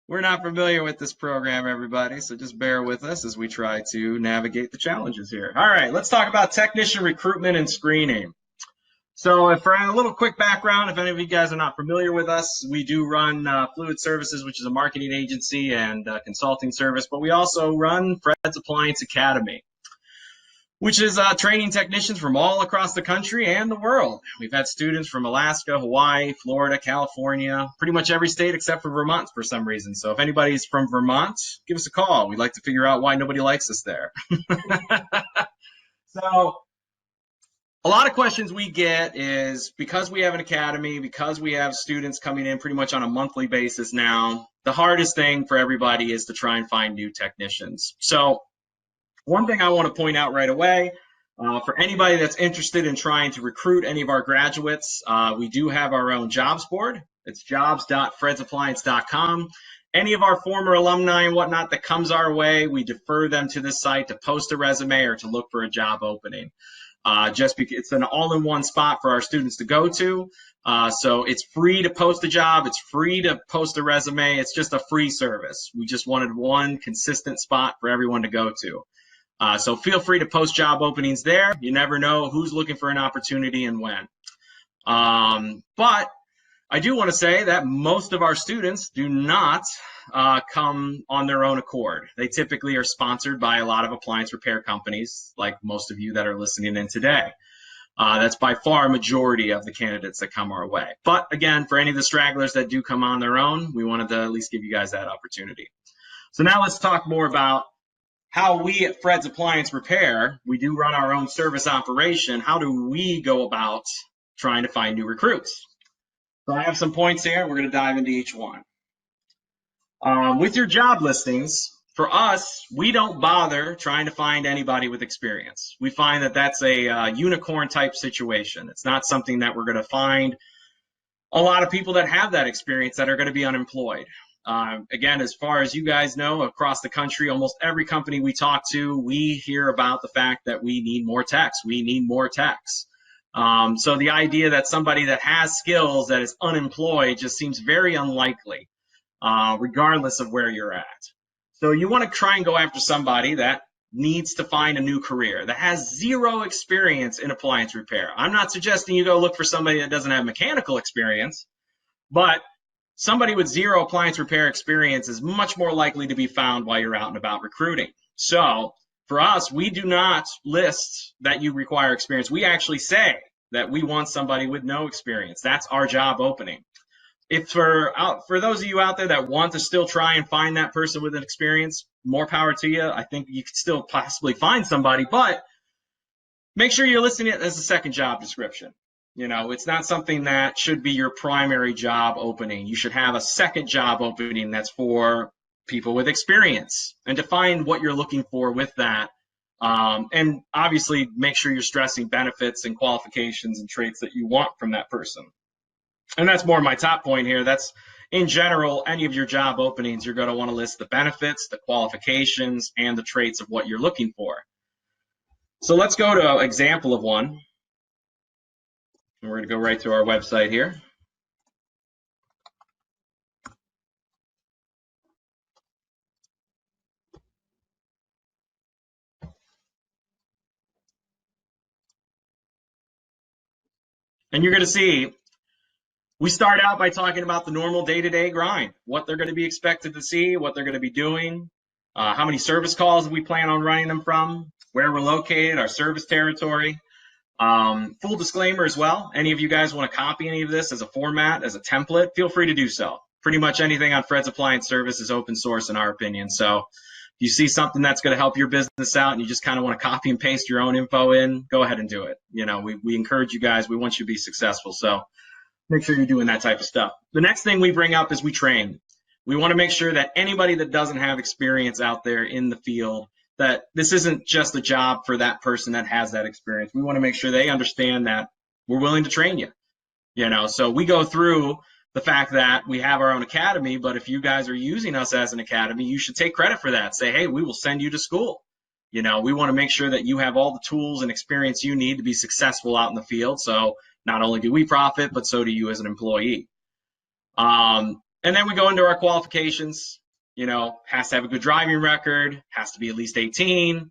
We're not familiar with this program, everybody, so just bear with us as we try to navigate the challenges here. All right, let's talk about technician recruitment and screening. So for a little quick background, if any of you guys are not familiar with us, we do run Fluid Services, which is a marketing agency and consulting service, but we also run Fred's Appliance Academy, which is training technicians from all across the country and the world. We've had students from Alaska, Hawaii, Florida, California, pretty much every state except for Vermont for some reason. So if anybody's from Vermont, give us a call. We'd like to figure out why nobody likes us there. So a lot of questions we get is because we have an academy, because we have students coming in pretty much on a monthly basis now, the hardest thing for everybody is to try and find new technicians. So one thing I want to point out right away, for anybody that's interested in trying to recruit any of our graduates, we do have our own jobs board. It's jobs.fredsappliance.com. Any of our former alumni and whatnot that comes our way, we defer them to this site to post a resume or to look for a job opening. Just because it's an all-in-one spot for our students to go to. So it's free to post a job. It's free to post a resume. It's just a free service. We just wanted one consistent spot for everyone to go to. So feel free to post job openings there. You never know who's looking for an opportunity and when. But I do want to say that most of our students do not come on their own accord. They typically are sponsored by a lot of appliance repair companies, like most of you that are listening in today. That's by far a majority of the candidates that come our way. But again, for any of the stragglers that do come on their own, we wanted to at least give you guys that opportunity. So now let's talk more about how we at Fred's Appliance Repair, we do run our own service operation. How do we go about trying to find new recruits? So I have some points here. We're going to dive into each one. With your job listings, for us, we don't bother trying to find anybody with experience. We find that that's a unicorn type situation. It's not something that we're going to find a lot of people that have that experience that are going to be unemployed. Again, as far as you guys know, across the country, almost every company we talk to, we hear about the fact that we need more techs. We need more techs. So the idea that somebody that has skills that is unemployed just seems very unlikely, regardless of where you're at. So you want to try and go after somebody that needs to find a new career, that has zero experience in appliance repair. I'm not suggesting you go look for somebody that doesn't have mechanical experience, but somebody with zero appliance repair experience is much more likely to be found while you're out and about recruiting. So for us, we do not list that you require experience. We actually say that we want somebody with no experience. That's our job opening. If for those of you out there that want to still try and find that person with an experience, more power to you. I think you could still possibly find somebody, but make sure you're listing it as a second job description. You know, it's not something that should be your primary job opening. You should have a second job opening that's for people with experience and define what you're looking for with that. And obviously make sure you're stressing benefits and qualifications and traits that you want from that person. And that's more my top point here. That's in general, any of your job openings, you're going to want to list the benefits, the qualifications, and the traits of what you're looking for. So let's go to an example of one. And we're going to go right to our website here. And you're going to see, we start out by talking about the normal day-to-day grind, what they're going to be expected to see, what they're going to be doing, how many service calls we plan on running them from, where we're located, our service territory. Full disclaimer as well, any of you guys want to copy any of this as a format, as a template, feel free to do so. Pretty much anything on Fred's Appliance Service is open source in our opinion. So if you see something that's going to help your business out and you just kind of want to copy and paste your own info in, go ahead and do it. You know, we encourage you guys. We want you to be successful. So make sure you're doing that type of stuff. The next thing we bring up is we train. We want to make sure that anybody that doesn't have experience out there in the field, that this isn't just a job for that person that has that experience. We want to make sure they understand that we're willing to train you. You know, so we go through the fact that we have our own academy, but if you guys are using us as an academy, you should take credit for that. Say, hey, we will send you to school. You know, we want to make sure that you have all the tools and experience you need to be successful out in the field. So not only do we profit, but so do you as an employee. And then we go into our qualifications. Has to have a good driving record, has to be at least 18,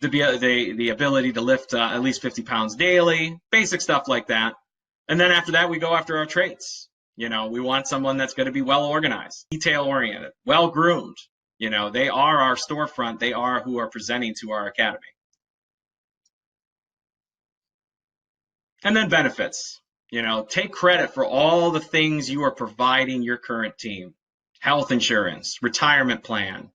the ability to lift at least 50 pounds daily, basic stuff like that. And then after that, we go after our traits. We want someone that's going to be well organized, detail oriented, well groomed. They are our storefront. They are who are presenting to our academy. And then benefits. Take credit for all the things you are providing your current team. Health insurance, retirement plan,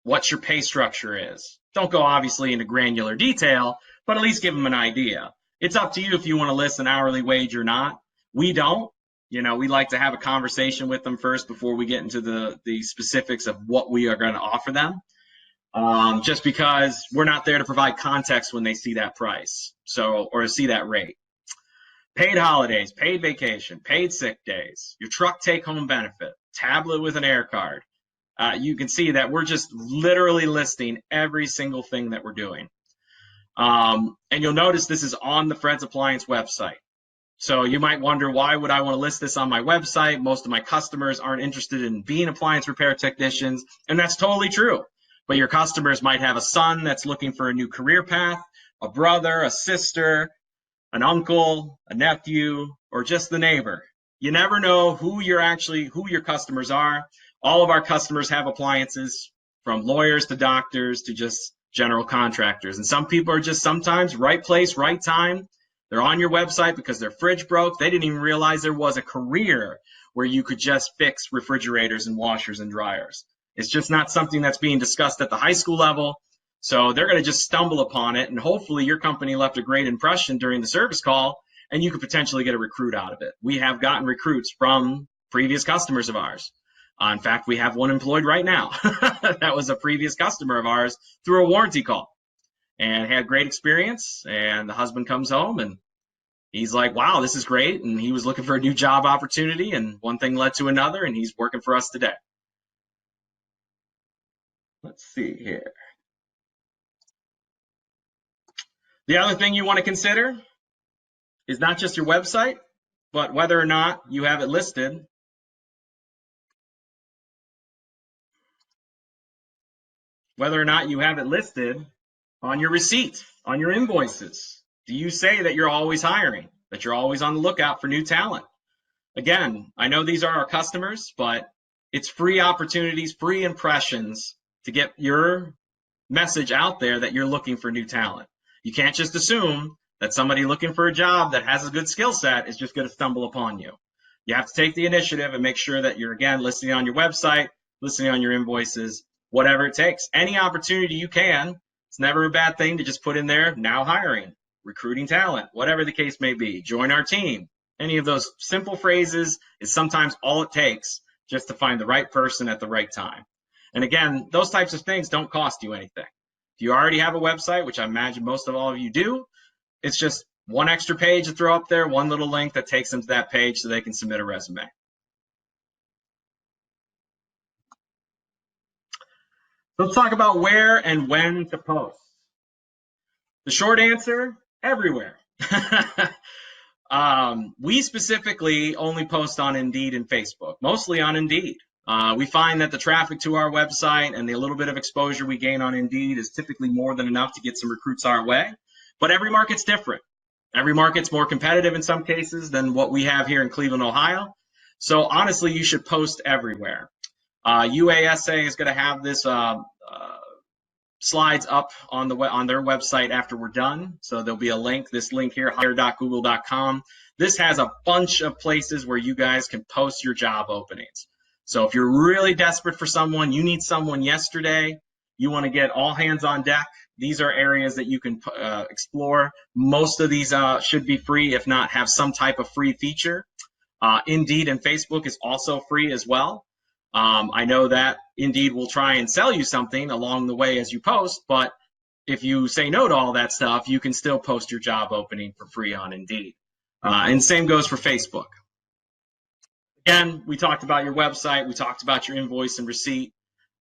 what your pay structure is. Don't go obviously into granular detail, but at least give them an idea. It's up to you if you want to list an hourly wage or not. We don't. We like to have a conversation with them first before we get into the specifics of what we are going to offer them. Just because we're not there to provide context when they see that price, or see that rate. Paid holidays, paid vacation, paid sick days, your truck take-home benefit, tablet with an air card. You can see that we're just literally listing every single thing that we're doing. And you'll notice this is on the Fred's Appliance website. So you might wonder, why would I want to list this on my website? Most of my customers aren't interested in being appliance repair technicians, and that's totally true. But your customers might have a son that's looking for a new career path, a brother, a sister, an uncle, a nephew, or just the neighbor. You never know who your customers are. All of our customers have appliances, from lawyers to doctors to just general contractors. And some people are just sometimes right place, right time. They're on your website because their fridge broke. They didn't even realize there was a career where you could just fix refrigerators and washers and dryers. It's just not something that's being discussed at the high school level. So they're going to just stumble upon it, and hopefully your company left a great impression during the service call, and you could potentially get a recruit out of it. We have gotten recruits from previous customers of ours. In fact, we have one employed right now. That was a previous customer of ours through a warranty call, and had great experience. And the husband comes home and he's like, wow, this is great. And he was looking for a new job opportunity, and one thing led to another, and he's working for us today. Let's see here. The other thing you want to consider is not just your website, but whether or not you have it listed on your receipt, on your invoices. Do you say that you're always hiring, that you're always on the lookout for new talent? Again, I know these are our customers, but it's free opportunities, free impressions to get your message out there that you're looking for new talent. You can't just assume that somebody looking for a job that has a good skill set is just going to stumble upon you. You have to take the initiative and make sure that you're, again, listing on your website, listing on your invoices, whatever it takes. Any opportunity you can. It's never a bad thing to just put in there, now hiring, recruiting talent, whatever the case may be. Join our team. Any of those simple phrases is sometimes all it takes just to find the right person at the right time. And again, those types of things don't cost you anything. If you already have a website, which I imagine most of all of you do, it's just one extra page to throw up there, one little link that takes them to that page so they can submit a resume. Let's talk about where and when to post. The short answer, everywhere. We specifically only post on Indeed and Facebook, mostly on Indeed. We find that the traffic to our website and the little bit of exposure we gain on Indeed is typically more than enough to get some recruits our way. But every market's different. Every market's more competitive in some cases than what we have here in Cleveland, Ohio. So honestly, you should post everywhere. UASA is going to have this slides up on their website after we're done. So there'll be a link, this link here, hire.google.com. This has a bunch of places where you guys can post your job openings. So if you're really desperate for someone, you need someone yesterday, you want to get all hands on deck, these are areas that you can explore. Most of these should be free, if not have some type of free feature. Indeed and Facebook is also free as well. I know that Indeed will try and sell you something along the way as you post, but if you say no to all that stuff, you can still post your job opening for free on Indeed. And same goes for Facebook. Again, we talked about your website. We talked about your invoice and receipt.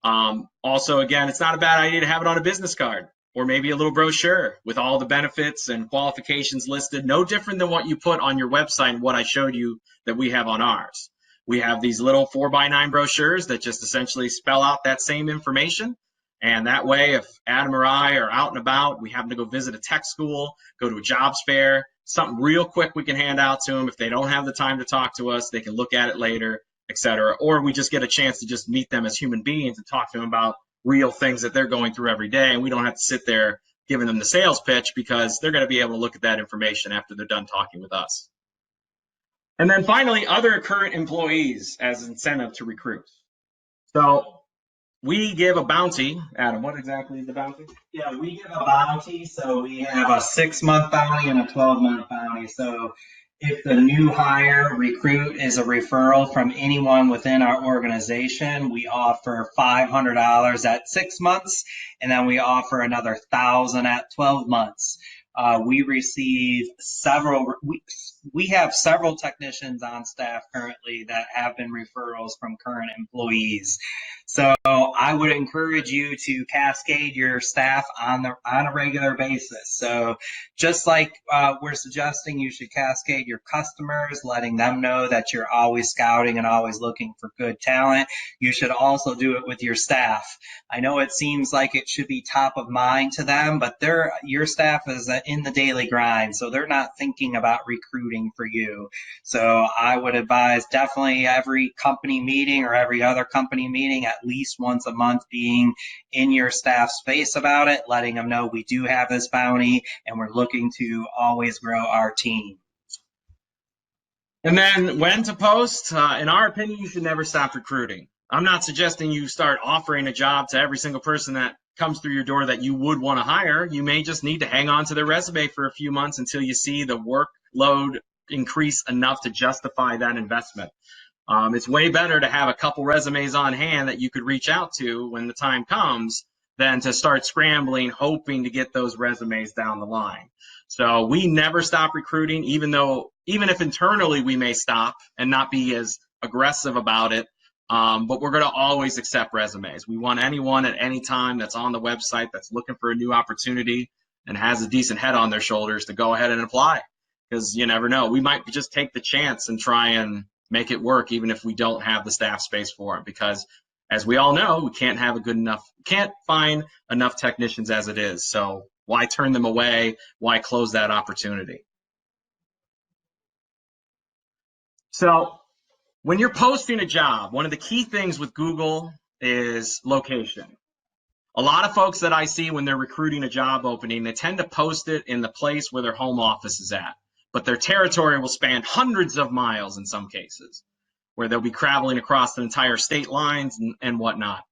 Also, again, it's not a bad idea to have it on a business card or maybe a little brochure with all the benefits and qualifications listed, no different than what you put on your website and what I showed you that we have on ours. We have these little 4x9 brochures that just essentially spell out that same information. And that way, if Adam or I are out and about, we happen to go visit a tech school, go to a jobs fair, something real quick we can hand out to them. If they don't have the time to talk to us, they can look at it later, etc. Or we just get a chance to just meet them as human beings and talk to them about real things that they're going through every day. And we don't have to sit there giving them the sales pitch, because they're going to be able to look at that information after they're done talking with us. And then finally, other current employees as incentive to recruit. So we give a bounty. Adam, what exactly is the bounty? Yeah, we give a bounty. So we have a 6-month bounty and a 12-month bounty. So if the new hire recruit is a referral from anyone within our organization, we offer $500 at 6 months, and then we offer another $1,000 at 12 months. We receive several, we have several technicians on staff currently that have been referrals from current employees. So I would encourage you to cascade your staff on a regular basis. So just like we're suggesting, you should cascade your customers, letting them know that you're always scouting and always looking for good talent. You should also do it with your staff. I know it seems like it should be top of mind to them, but your staff is in the daily grind, so they're not thinking about recruiting for you. So I would advise definitely every company meeting or every other company meeting, at least once a month, being in your staff's face about it, letting them know we do have this bounty and we're looking to always grow our team. And then when to post, in our opinion, you should never stop recruiting. I'm not suggesting you start offering a job to every single person that comes through your door that you would want to hire. You may just need to hang on to their resume for a few months until you see the workload increase enough to justify that investment. It's way better to have a couple resumes on hand that you could reach out to when the time comes than to start scrambling, hoping to get those resumes down the line. So we never stop recruiting, even if internally we may stop and not be as aggressive about it. But we're going to always accept resumes. We want anyone at any time that's on the website that's looking for a new opportunity and has a decent head on their shoulders to go ahead and apply, because you never know. We might just take the chance and try and make it work, even if we don't have the staff space for it, because as we all know, we can't find enough technicians as it is. So why turn them away? Why close that opportunity? So when you're posting a job, one of the key things with Google is location. A lot of folks that I see when they're recruiting a job opening, they tend to post it in the place where their home office is at, but their territory will span hundreds of miles in some cases, where they'll be traveling across the entire state lines and whatnot.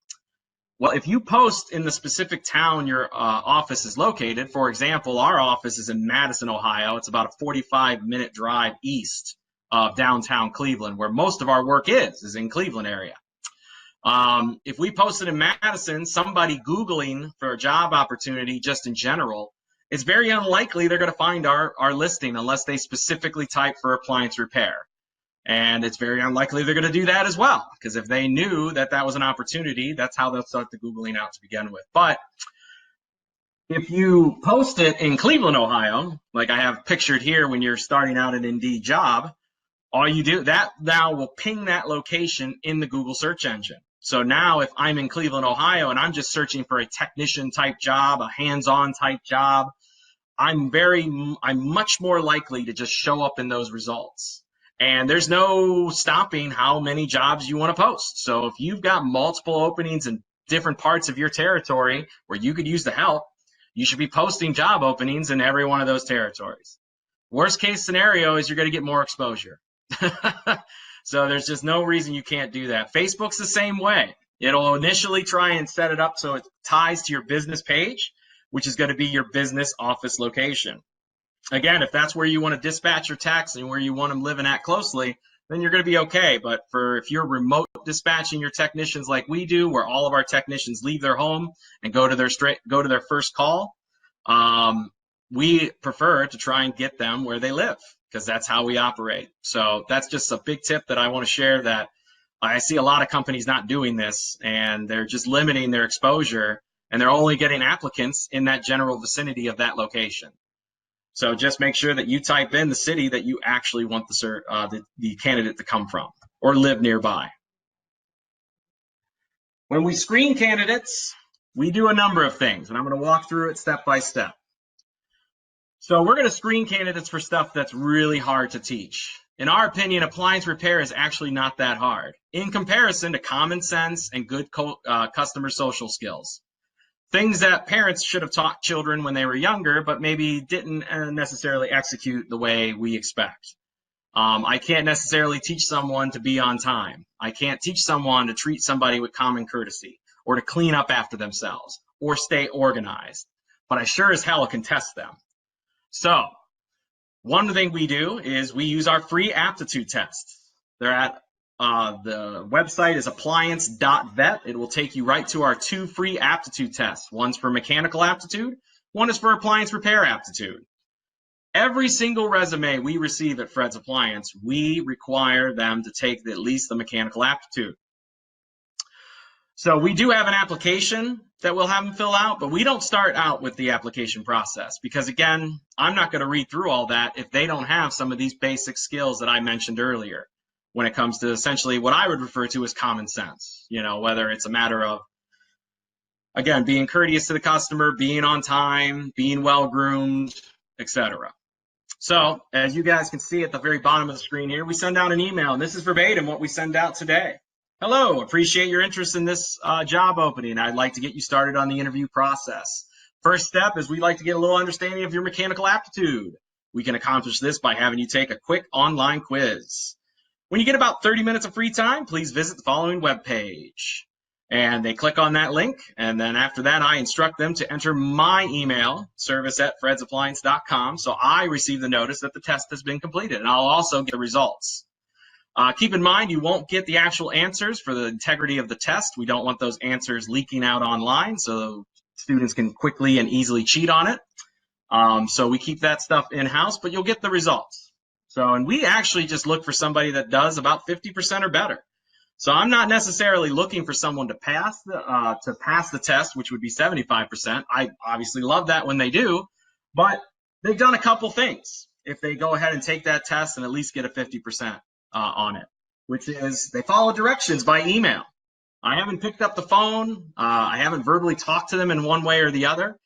Well, if you post in the specific town your office is located, for example, our office is in Madison, Ohio. It's about a 45-minute drive east of downtown Cleveland, where most of our work is in Cleveland area. If we posted in Madison, somebody Googling for a job opportunity just in general, it's very unlikely they're going to find our listing unless they specifically type for appliance repair. And it's very unlikely they're going to do that as well, because if they knew that that was an opportunity, that's how they'll start the Googling out to begin with. But if you post it in Cleveland, Ohio, like I have pictured here when you're starting out an Indeed job, all you do, that now will ping that location in the Google search engine. So now if I'm in Cleveland, Ohio, and I'm just searching for a technician type job, a hands-on type job, I'm much more likely to just show up in those results. And there's no stopping how many jobs you want to post. So if you've got multiple openings in different parts of your territory where you could use the help, you should be posting job openings in every one of those territories. Worst case scenario is you're going to get more exposure. So there's just no reason you can't do that. Facebook's the same way. It'll initially try and set it up so it ties to your business page, which is going to be your business office location. Again, if that's where you want to dispatch your techs and where you want them living at closely, then you're going to be okay. But if you're remote dispatching your technicians like we do, where all of our technicians leave their home and go to their first call, we prefer to try and get them where they live, because that's how we operate. So that's just a big tip that I want to share, that I see a lot of companies not doing this, and they're just limiting their exposure, and they're only getting applicants in that general vicinity of that location. So just make sure that you type in the city that you actually want the candidate to come from. or live nearby. When we screen candidates, we do a number of things, and I'm going to walk through it step by step. So we're going to screen candidates for stuff that's really hard to teach. In our opinion, appliance repair is actually not that hard in comparison to common sense and good customer social skills. Things that parents should have taught children when they were younger, but maybe didn't necessarily execute the way we expect. I can't necessarily teach someone to be on time. I can't teach someone to treat somebody with common courtesy or to clean up after themselves or stay organized, but I sure as hell can test them. So one thing we do is we use our free aptitude tests. They're at the website is appliance.vet. It will take you right to our 2 free aptitude tests. One's for mechanical aptitude, one is for appliance repair aptitude. Every single resume we receive at Fred's Appliance, we require them to take at least the mechanical aptitude. So we do have an application that we'll have them fill out, but we don't start out with the application process because, again, I'm not going to read through all that if they don't have some of these basic skills that I mentioned earlier when it comes to essentially what I would refer to as common sense, whether it's a matter of, again, being courteous to the customer, being on time, being well-groomed, etc. So as you guys can see at the very bottom of the screen here, we send out an email, and this is verbatim what we send out today. Hello, appreciate your interest in this job opening. I'd like to get you started on the interview process. First step is we'd like to get a little understanding of your mechanical aptitude. We can accomplish this by having you take a quick online quiz. When you get about 30 minutes of free time, please visit the following webpage. And they click on that link, and then after that, I instruct them to enter my email, service@fredsappliance.com, so I receive the notice that the test has been completed, and I'll also get the results. Keep in mind, you won't get the actual answers for the integrity of the test. We don't want those answers leaking out online so students can quickly and easily cheat on it. So we keep that stuff in-house, but you'll get the results. So, and we actually just look for somebody that does about 50% or better. So I'm not necessarily looking for someone to pass the test, which would be 75%. I obviously love that when they do, but they've done a couple things if they go ahead and take that test and at least get a 50% on it, which is they follow directions by email. I haven't picked up the phone. I haven't verbally talked to them in one way or the other.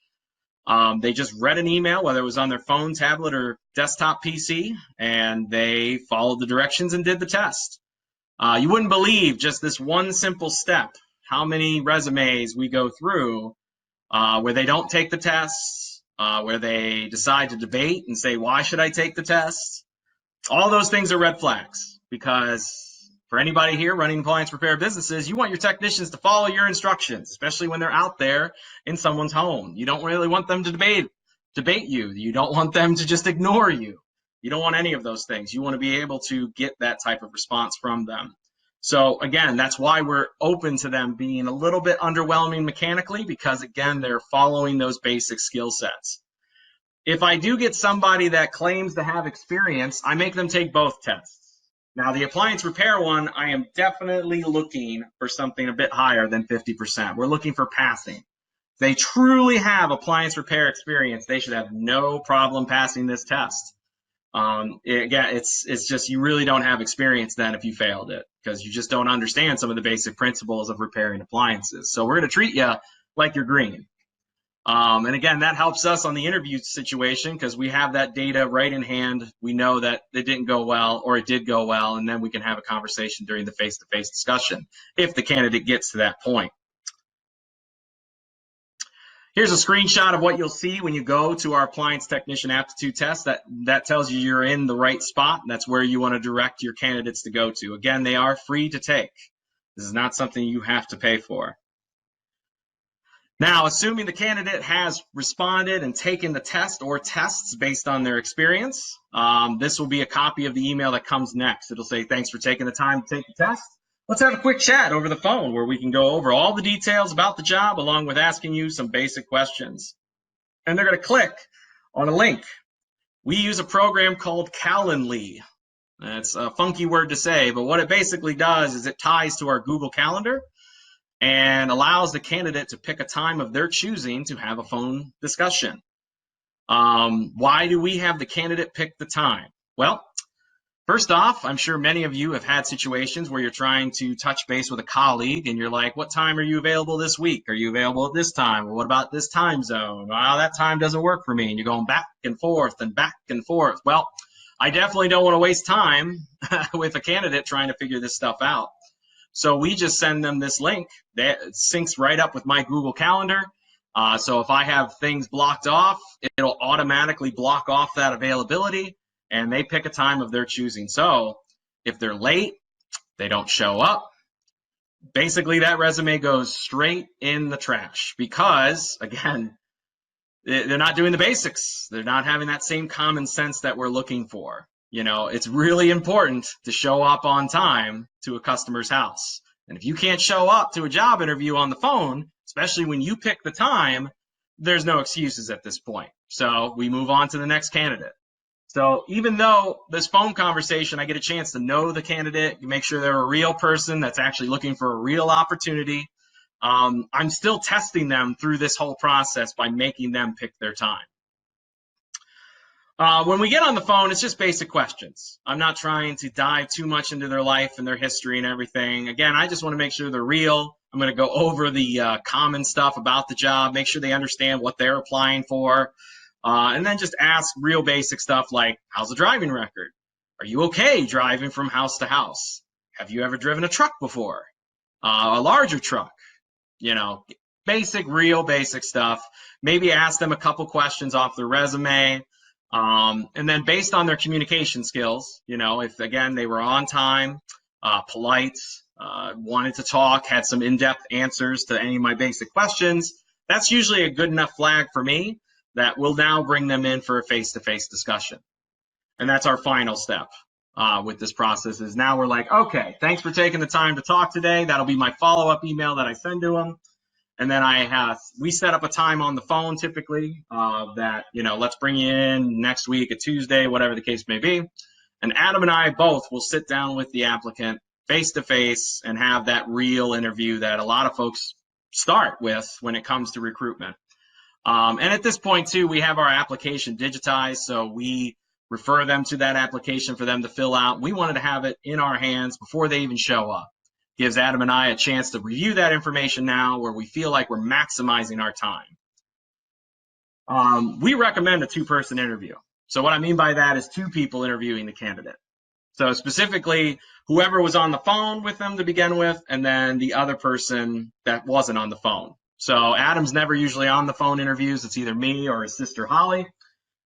They just read an email, whether it was on their phone, tablet, or desktop PC, and they followed the directions and did the test. You wouldn't believe just this one simple step, how many resumes we go through where they don't take the tests, where they decide to debate and say, why should I take the test? All those things are red flags because for anybody here running appliance repair businesses, you want your technicians to follow your instructions, especially when they're out there in someone's home. You don't really want them to debate you. You don't want them to just ignore you. You don't want any of those things. You want to be able to get that type of response from them. So again, that's why we're open to them being a little bit underwhelming mechanically because, again, they're following those basic skill sets. If I do get somebody that claims to have experience, I make them take both tests. Now, the appliance repair one, I am definitely looking for something a bit higher than 50%. We're looking for passing. If they truly have appliance repair experience, they should have no problem passing this test. Again, it's just you really don't have experience then if you failed it because you just don't understand some of the basic principles of repairing appliances. So we're going to treat you like you're green. And again, that helps us on the interview situation because we have that data right in hand. We know that it didn't go well or it did go well, and then we can have a conversation during the face-to-face discussion if the candidate gets to that point. Here's a screenshot of what you'll see when you go to our appliance technician aptitude test. That tells you you're in the right spot. That's where you want to direct your candidates to go to. Again, they are free to take. This is not something you have to pay for. Now, assuming the candidate has responded and taken the test or tests based on their experience, this will be a copy of the email that comes next. It'll say, thanks for taking the time to take the test. Let's have a quick chat over the phone where we can go over all the details about the job along with asking you some basic questions. And they're going to click on a link. We use a program called Calendly. That's a funky word to say, but what it basically does is it ties to our Google Calendar and allows the candidate to pick a time of their choosing to have a phone discussion. Why do we have the candidate pick the time? Well, First off, I'm sure many of you have had situations where you're trying to touch base with a colleague and you're like, what time are you available this week? Are you available at this time? Well, what about this time zone? Well, that time doesn't work for me. And you're going back and forth and back and forth. Well, I definitely don't want to waste time with a candidate trying to figure this stuff out. So we just send them this link that syncs right up with my Google Calendar. So if I have things blocked off, it'll automatically block off that availability, and they pick a time of their choosing. So if they're late, they don't show up, basically that resume goes straight in the trash because, again, they're not doing the basics. They're not having that same common sense that we're looking for. It's really important to show up on time to a customer's house. And if you can't show up to a job interview on the phone, especially when you pick the time, there's no excuses at this point. So we move on to the next candidate. So even though this phone conversation, I get a chance to know the candidate, make sure they're a real person that's actually looking for a real opportunity, I'm still testing them through this whole process by making them pick their time. When we get on the phone, it's just basic questions. I'm not trying to dive too much into their life and their history and everything. Again, I just want to make sure they're real. I'm going to go over the common stuff about the job, make sure they understand what they're applying for. And then just ask real basic stuff like, how's the driving record? Are you okay driving from house to house? Have you ever driven a truck before? A larger truck? Basic, real basic stuff. Maybe ask them a couple questions off their resume. And then based on their communication skills, if, again, they were on time, polite, wanted to talk, had some in-depth answers to any of my basic questions, that's usually a good enough flag for me that will now bring them in for a face-to-face discussion. And that's our final step with this process is now we're like, okay, thanks for taking the time to talk today. That'll be my follow-up email that I send to them. And then we set up a time on the phone typically that, let's bring you in next week, a Tuesday, whatever the case may be. And Adam and I both will sit down with the applicant face-to-face and have that real interview that a lot of folks start with when it comes to recruitment. And at this point, too, we have our application digitized, so we refer them to that application for them to fill out. We wanted to have it in our hands before they even show up. Gives Adam and I a chance to review that information now where we feel like we're maximizing our time. We recommend a two-person interview. So what I mean by that is two people interviewing the candidate. So specifically, whoever was on the phone with them to begin with, and then the other person that wasn't on the phone. So Adam's never usually on the phone interviews. It's either me or his sister Holly.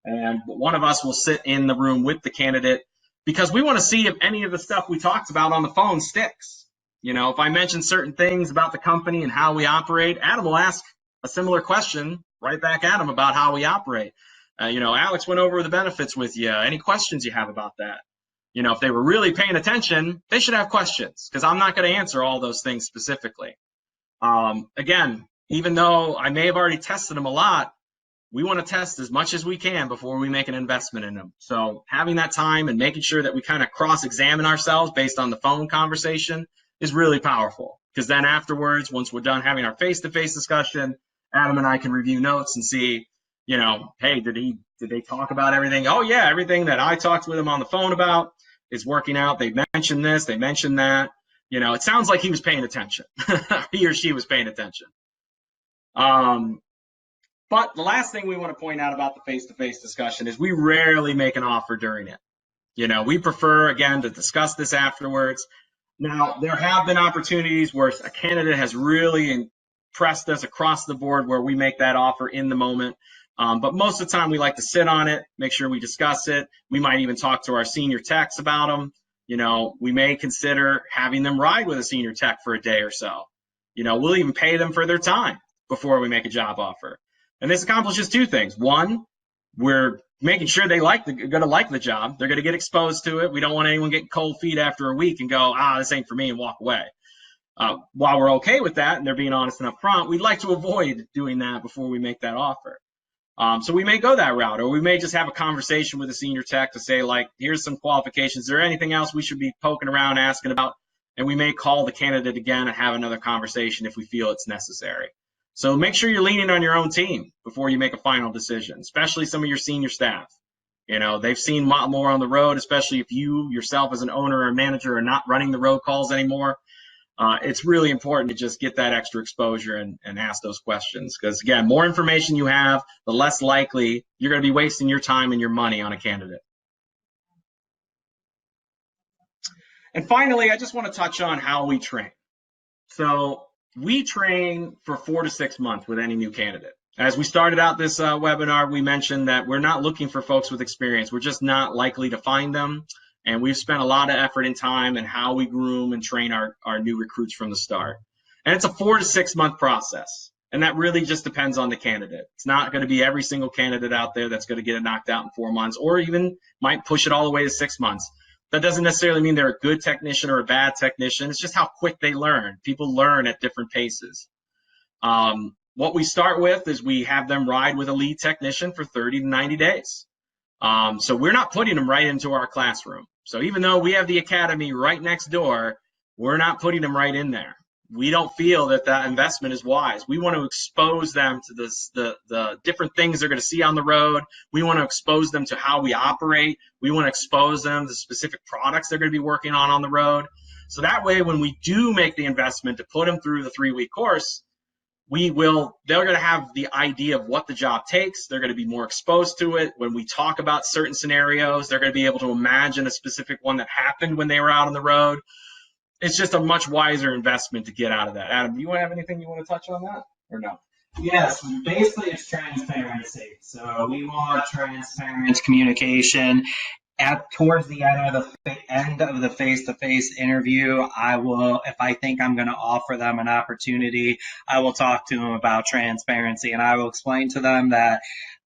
And one of us will sit in the room with the candidate because we want to see if any of the stuff we talked about on the phone sticks. If I mention certain things about the company and how we operate, Adam will ask a similar question right back at him about how we operate. Alex went over the benefits with you. Any questions you have about that? If they were really paying attention, they should have questions because I'm not going to answer all those things specifically. Again, even though I may have already tested them a lot, we want to test as much as we can before we make an investment in them. So having that time and making sure that we kind of cross-examine ourselves based on the phone conversation is really powerful. Because then afterwards, once we're done having our face-to-face discussion, Adam and I can review notes and see, hey, did they talk about everything? Oh yeah, everything that I talked with him on the phone about is working out. They mentioned this, they mentioned that. It sounds like he was paying attention. He or she was paying attention. But the last thing we want to point out about the face-to-face discussion is we rarely make an offer during it. We prefer, again, to discuss this afterwards. Now, there have been opportunities where a candidate has really impressed us across the board where we make that offer in the moment. But most of the time, we like to sit on it, make sure we discuss it. We might even talk to our senior techs about them. We may consider having them ride with a senior tech for a day or so. We'll even pay them for their time before we make a job offer. And this accomplishes two things. One, we're making sure they're going to like the job. They're going to get exposed to it. We don't want anyone getting cold feet after a week and go, this ain't for me, and walk away. While we're okay with that and they're being honest and upfront, we'd like to avoid doing that before we make that offer. So we may go that route, or we may just have a conversation with a senior tech to say, like, here's some qualifications. Is there anything else we should be poking around, asking about? And we may call the candidate again and have another conversation if we feel it's necessary. So make sure you're leaning on your own team before you make a final decision, especially some of your senior staff. You know, they've seen a lot more on the road, especially if you yourself as an owner or manager are not running the road calls anymore. It's really important to just get that extra exposure and ask those questions. Because again, more information you have, the less likely you're going to be wasting your time and your money on a candidate. And finally, I just want to touch on how we train. So we train for 4 to 6 months with any new candidate. As we started out this webinar, we mentioned that we're not looking for folks with experience. We're just not likely to find them. And we've spent a lot of effort and time in how we groom and train our new recruits from the start. And it's a 4 to 6 month process. And that really just depends on the candidate. It's not going to be every single candidate out there that's going to get it knocked out in 4 months, or even might push it all the way to 6 months. That doesn't necessarily mean they're a good technician or a bad technician. It's just how quick they learn. People learn at different paces. What we start with is we have them ride with a lead technician for 30 to 90 days. So we're not putting them right into our classroom. So even though we have the academy right next door, we're not putting them right in there. We don't feel that that investment is wise. We want to expose them to the different things they're going to see on the road. We want to expose them to how we operate. We want to expose them to specific products they're going to be working on the road. So that way, when we do make the investment to put them through the 3-week course, they're going to have the idea of what the job takes. They're going to be more exposed to it. When we talk about certain scenarios, they're going to be able to imagine a specific one that happened when they were out on the road. It's just a much wiser investment to get out of that. Adam, do you have anything you want to touch on that or no? Yes, basically it's transparency. So we want transparent communication. Towards the end of the face-to-face interview, I will, if I think I'm going to offer them an opportunity, I will talk to them about transparency, and I will explain to them that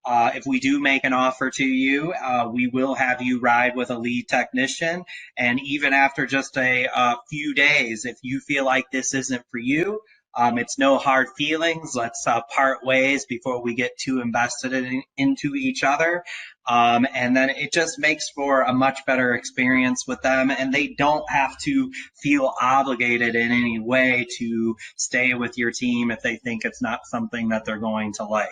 if we do make an offer to you, we will have you ride with a lead technician. And even after just a few days, if you feel like this isn't for you, it's no hard feelings. Let's part ways before we get too invested into each other. And then it just makes for a much better experience with them, and they don't have to feel obligated in any way to stay with your team if they think it's not something that they're going to like.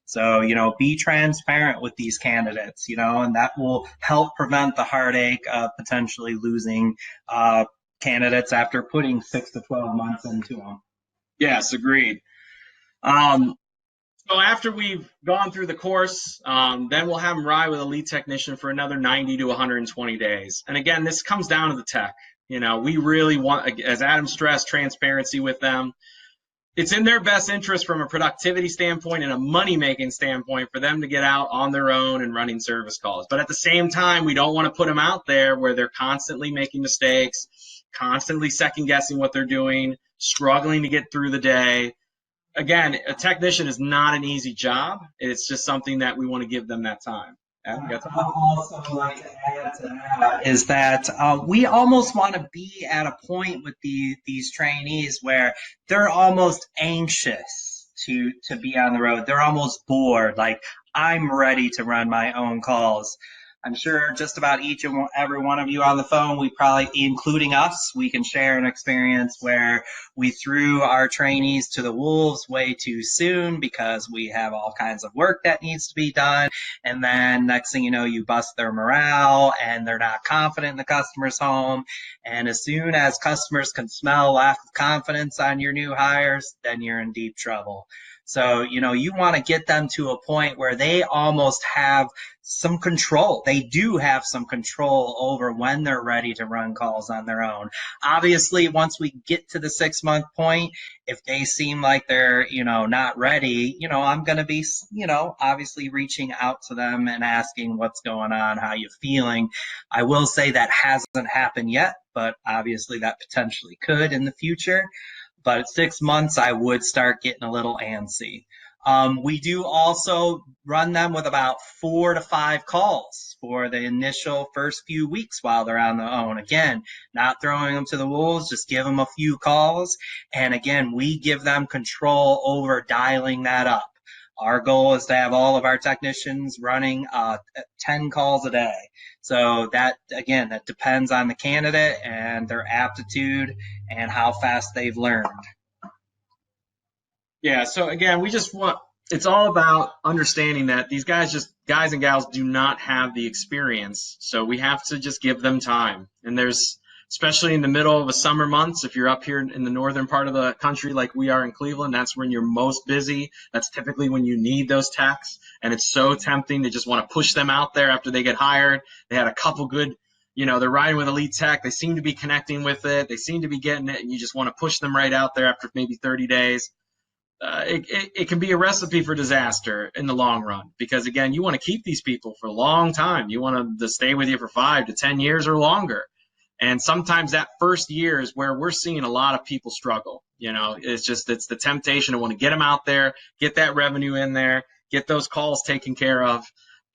So, be transparent with these candidates, and that will help prevent the heartache of potentially losing candidates after putting 6 to 12 months into them. Yes, agreed. So after we've gone through the course, then we'll have them ride with a lead technician for another 90 to 120 days. And again, this comes down to the tech. We really want, as Adam stressed, transparency with them. It's in their best interest from a productivity standpoint and a money-making standpoint for them to get out on their own and running service calls. But at the same time, we don't want to put them out there where they're constantly making mistakes, constantly second-guessing what they're doing, struggling to get through the day. Again, a technician is not an easy job. It's just something that we want to give them that time. I'd also like to add to that is that we almost want to be at a point with these trainees where they're almost anxious to be on the road. They're almost bored. Like, I'm ready to run my own calls. I'm sure just about each and every one of you on the phone, we probably, including us, we can share an experience where we threw our trainees to the wolves way too soon because we have all kinds of work that needs to be done. And then next thing you know, you bust their morale and they're not confident in the customer's home. And as soon as customers can smell lack of confidence on your new hires, then you're in deep trouble. So, you want to get them to a point where they almost have some control. They do have some control over when they're ready to run calls on their own. Obviously, once we get to the 6-month point, if they seem like they're, not ready, I'm going to be, obviously reaching out to them and asking what's going on, how you feeling. I will say that hasn't happened yet, but obviously that potentially could in the future. But at 6 months, I would start getting a little antsy. We do also run them with about 4 to 5 calls for the initial first few weeks while they're on their own. Again, not throwing them to the wolves, just give them a few calls. And again, we give them control over dialing that up. Our goal is to have all of our technicians running 10 calls a day. So that, again, that depends on the candidate and their aptitude and how fast they've learned. Yeah, so again, we just want it's all about understanding that these guys and gals do not have the experience. So we have to just give them time. And there's, especially in the middle of the summer months, if you're up here in the northern part of the country like we are in Cleveland, that's when you're most busy. That's typically when you need those techs. And it's so tempting to just want to push them out there after they get hired. They had a couple good, they're riding with elite tech. They seem to be connecting with it. They seem to be getting it. And you just want to push them right out there after maybe 30 days. It can be a recipe for disaster in the long run, because again, you want to keep these people for a long time. You want them to stay with you for 5 to 10 years or longer. And sometimes that first year is where we're seeing a lot of people struggle. It's the temptation to want to get them out there, get that revenue in there, get those calls taken care of.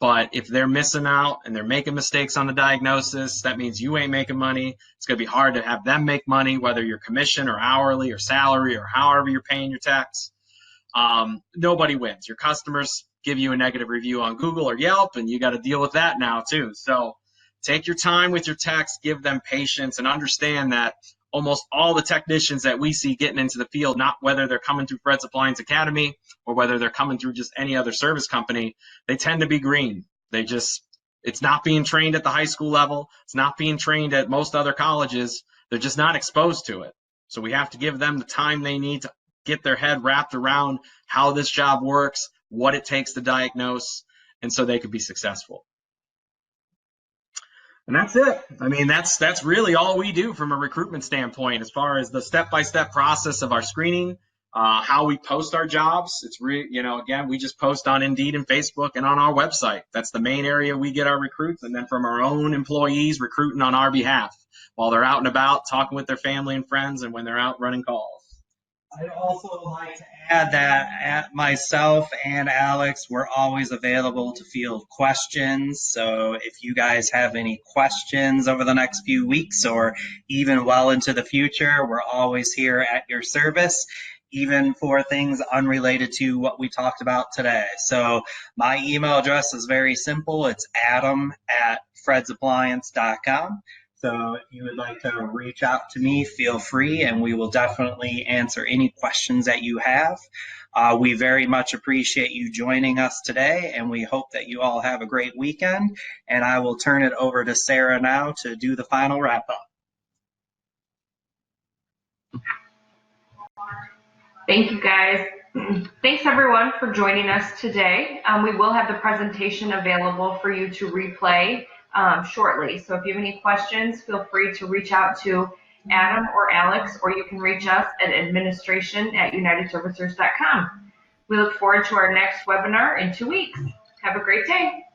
But if they're missing out and they're making mistakes on the diagnosis, that means you ain't making money. It's going to be hard to have them make money, whether you're commission or hourly or salary or however you're paying your tax. Nobody wins. Your customers give you a negative review on Google or Yelp, and you got to deal with that now too. So take your time with your techs, give them patience, and understand that almost all the technicians that we see getting into the field, not whether they're coming through Fred's Appliance Academy or whether they're coming through just any other service company, they tend to be green. It's not being trained at the high school level. It's not being trained at most other colleges. They're just not exposed to it. So we have to give them the time they need to get their head wrapped around how this job works, what it takes to diagnose, and so they could be successful. And that's it. I mean, that's really all we do from a recruitment standpoint, as far as the step-by-step process of our screening, how we post our jobs. It's again, we just post on Indeed and Facebook and on our website. That's the main area we get our recruits, and then from our own employees recruiting on our behalf while they're out and about talking with their family and friends, and when they're out running calls. I'd also like to add that myself and Alex, we're always available to field questions. So if you guys have any questions over the next few weeks or even well into the future, we're always here at your service, even for things unrelated to what we talked about today. So my email address is very simple. It's adam@fredsappliance.com. So if you would like to reach out to me, feel free, and we will definitely answer any questions that you have. We very much appreciate you joining us today, and we hope that you all have a great weekend. And I will turn it over to Sarah now to do the final wrap-up. Thank you, guys. Thanks, everyone, for joining us today. We will have the presentation available for you to replay shortly. So if you have any questions, feel free to reach out to Adam or Alex, or you can reach us at administration@unitedservicers.com. We look forward to our next webinar in 2 weeks. Have a great day.